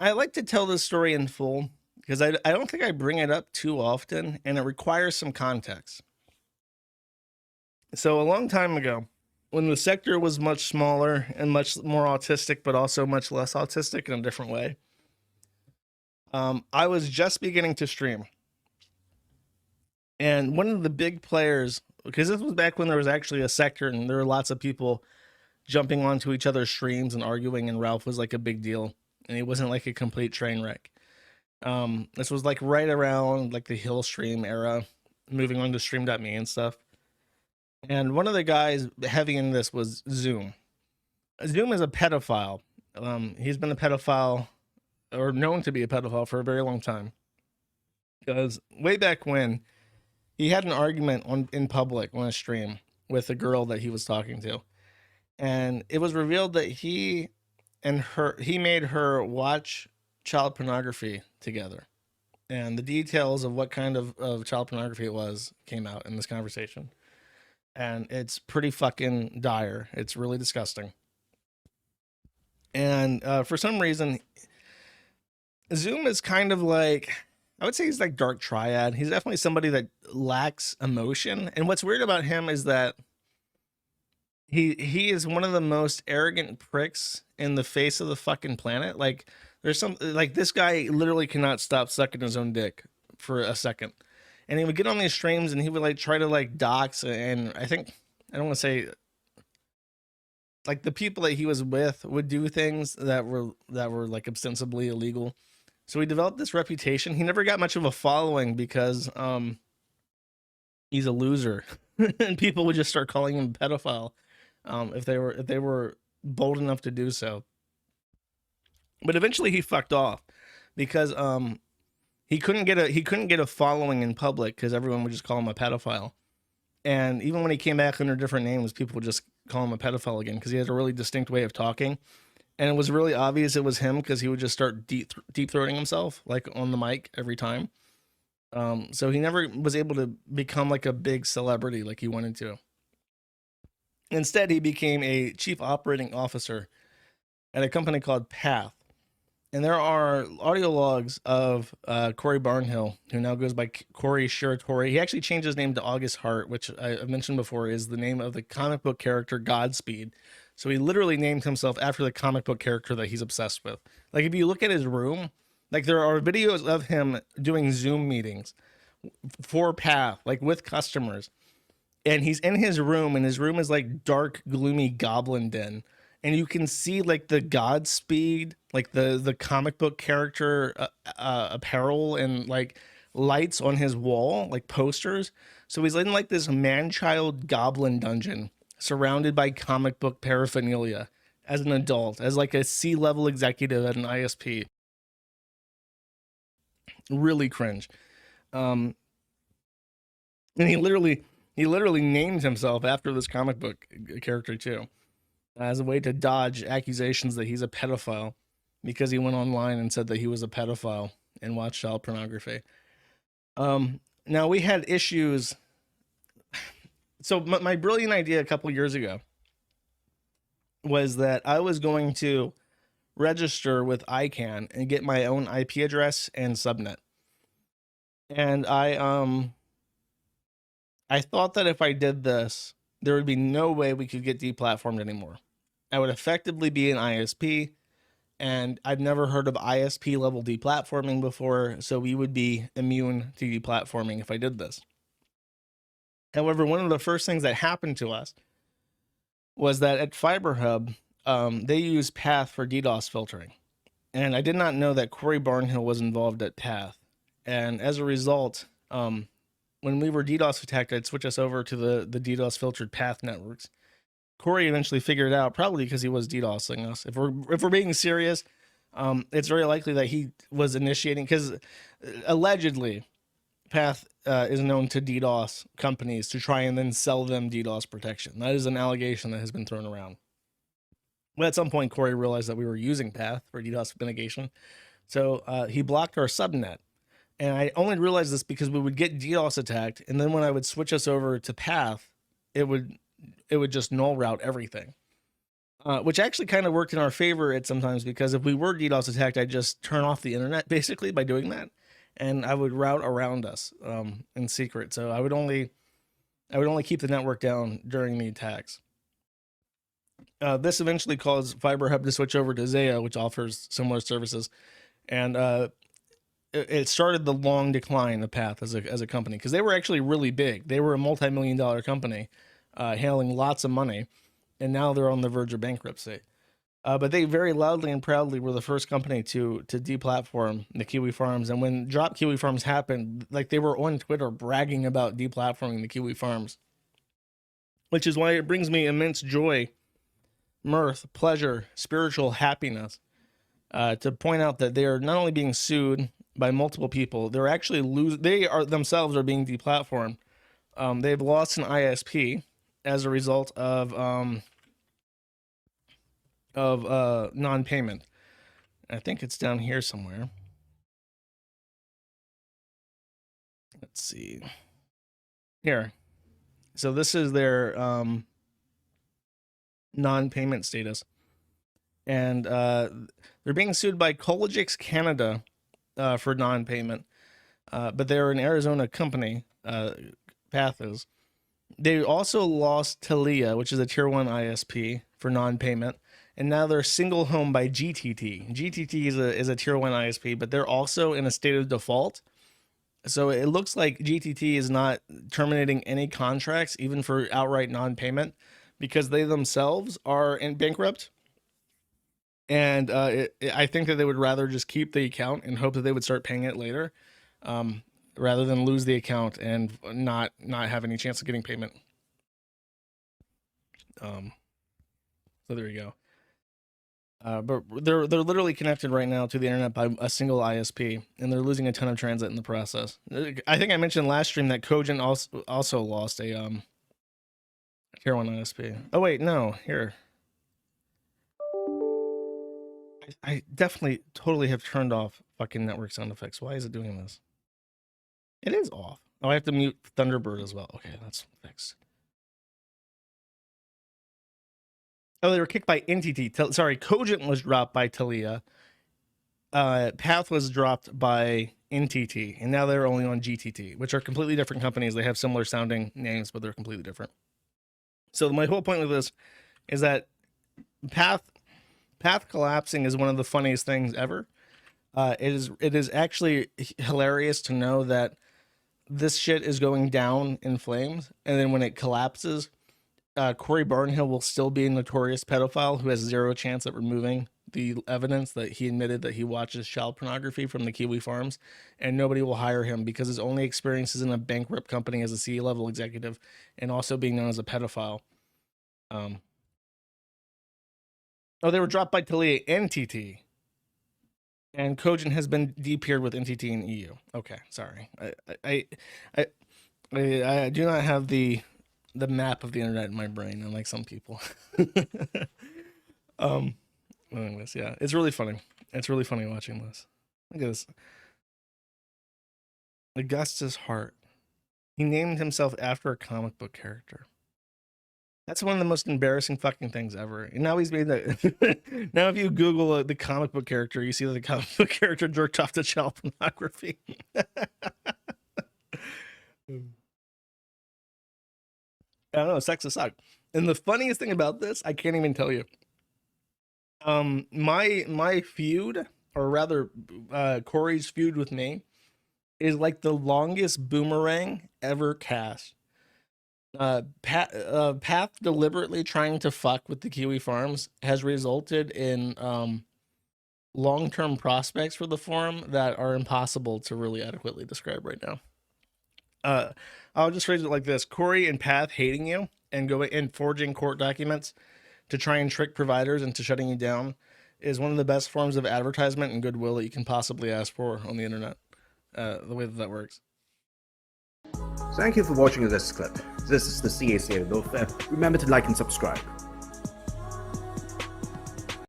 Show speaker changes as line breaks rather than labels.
I like to tell this story in full because I don't think I bring it up too often and it requires some context. So, a long time ago, when the sector was much smaller and much more autistic, but also much less autistic in a different way, I was just beginning to stream. And one of the big players, because this was back when there was actually a sector and there were lots of people jumping onto each other's streams and arguing, and Ralph was like a big deal. And he wasn't like a complete train wreck. This was like right around like the Hill stream era, moving on to stream.me and stuff. And one of the guys heavy in this was Zoom. Zoom is a pedophile. He's been a pedophile or known to be a pedophile for a very long time. Because way back when, he had an argument in public on a stream with a girl that he was talking to. And it was revealed that he made her watch child pornography together. And the details of what kind of child pornography it was came out in this conversation. And it's pretty fucking dire. It's really disgusting. And for some reason, Zoom is kind of like, I would say he's like dark triad. He's definitely somebody that lacks emotion. And what's weird about him is that he is one of the most arrogant pricks in the face of the fucking planet. Like there's some like this guy literally cannot stop sucking his own dick for a second. And he would get on these streams and he would like try to like dox, and I don't want to say like the people that he was with would do things that were like ostensibly illegal. So he developed this reputation. He never got much of a following because he's a loser. And people would just start calling him a pedophile if they were bold enough to do so. But eventually he fucked off because he couldn't get a following in public because everyone would just call him a pedophile. And even when he came back under different names, people would just call him a pedophile again because he had a really distinct way of talking. And it was really obvious it was him because he would just start deep throating himself like on the mic every time. So he never was able to become like a big celebrity like he wanted to. Instead, he became a chief operating officer at a company called Path. And there are audio logs of Corey Barnhill, who now goes by Corey Shiratori. He actually changed his name to August Hart, which I've mentioned before is the name of the comic book character Godspeed. So he literally named himself after the comic book character that he's obsessed with. Like if you look at his room, like there are videos of him doing Zoom meetings for Path, like with customers. And he's in his room, and his room is like dark, gloomy goblin den. And you can see like the Godspeed, like the comic book character apparel and like lights on his wall, like posters. So he's in like this man-child goblin dungeon surrounded by comic book paraphernalia as an adult, as like a C-level executive at an ISP. Really cringe. And he literally named himself after this comic book character too, as a way to dodge accusations that he's a pedophile because he went online and said that he was a pedophile and watched child pornography. Now we had issues. So my brilliant idea a couple years ago was that I was going to register with ICANN and get my own IP address and subnet. And I thought that if I did this, there would be no way we could get deplatformed anymore. I would effectively be an ISP, and I've never heard of ISP level deplatforming before, so we would be immune to deplatforming if I did this. However, one of the first things that happened to us was that at FiberHub, they use Path for DDoS filtering. And I did not know that Corey Barnhill was involved at Path. And as a result, when we were DDoS attacked, I'd switch us over to the DDoS filtered Path networks. Corey eventually figured it out, probably because he was DDoSing us. If we're being serious, it's very likely that he was initiating, because allegedly Path is known to DDoS companies to try and then sell them DDoS protection. That is an allegation that has been thrown around. Well, at some point, Corey realized that we were using Path for DDoS mitigation, so he blocked our subnet. And I only realized this because we would get DDoS attacked, and then when I would switch us over to Path, it would just null route everything. which actually kind of worked in our favor at sometimes, because if we were DDoS attacked, I'd just turn off the internet basically by doing that, and I would route around us in secret. So I would only keep the network down during the attacks. This eventually caused FiberHub to switch over to Zayo, which offers similar services, and it started the long decline of Path as a company, because they were actually really big. They were a multi-million-dollar company, handling lots of money, and now they're on the verge of bankruptcy. But they very loudly and proudly were the first company to deplatform the Kiwi Farms. And when Drop Kiwi Farms happened, like, they were on Twitter bragging about deplatforming the Kiwi Farms, which is why it brings me immense joy, mirth, pleasure, spiritual happiness to point out that they are not only being sued by multiple people, they're actually they are themselves are being deplatformed. They've lost an ISP as a result of non-payment. I think it's down here somewhere. Let's see. Here. So this is their non-payment status. And they're being sued by Collegix Canada for non-payment. But they're an Arizona company, Path is. They also lost Telia, which is a tier 1 ISP, for non-payment. And now they're single home by GTT. GTT is a tier 1 ISP, but they're also in a state of default. So it looks like GTT is not terminating any contracts, even for outright non-payment, because they themselves are in bankrupt. And I think that they would rather just keep the account and hope that they would start paying it later, rather than lose the account and not have any chance of getting payment. So there you go. But they're literally connected right now to the internet by a single ISP, and they're losing a ton of transit in the process. I think I mentioned last stream that Cogent also lost a tier 1 ISP. Oh wait, no, here. I definitely totally have turned off fucking network sound effects. Why is it doing this? It is off. Oh, I have to mute Thunderbird as well. Okay, that's fixed. Oh, they were kicked by NTT. Sorry, Cogent was dropped by Telia. Path was dropped by NTT, and now they're only on GTT, which are completely different companies. They have similar sounding names, but they're completely different. So my whole point with this is that Path collapsing is one of the funniest things ever. It is actually hilarious to know that this shit is going down in flames, and then when it collapses, Corey Barnhill will still be a notorious pedophile who has zero chance at removing the evidence that he admitted that he watches child pornography from the Kiwi Farms, and nobody will hire him because his only experience is in a bankrupt company as a C-level executive and also being known as a pedophile. Oh, they were dropped by Telia NTT. And Cogent has been de-peered with NTT and EU. Okay, sorry. I do not have the map of the internet in my brain, unlike some people. Anyways, yeah, it's really funny. It's really funny watching this. Look at this. Augustus Hart. He named himself after a comic book character. That's one of the most embarrassing fucking things ever. And now he's made that. Now, if you Google the comic book character, you see that the comic book character jerked off to child pornography. I don't know, sex suck. And the funniest thing about this, I can't even tell you. My feud, or rather, Corey's feud with me, is like the longest boomerang ever cast. Path deliberately trying to fuck with the Kiwi Farms has resulted in long-term prospects for the forum that are impossible to really adequately describe right now. I'll just phrase it like this: Corey and Path hating you and going and forging court documents to try and trick providers into shutting you down is one of the best forms of advertisement and goodwill that you can possibly ask for on the internet. The way that works.
Thank you for watching this clip. This is the CAC Remember to like and subscribe.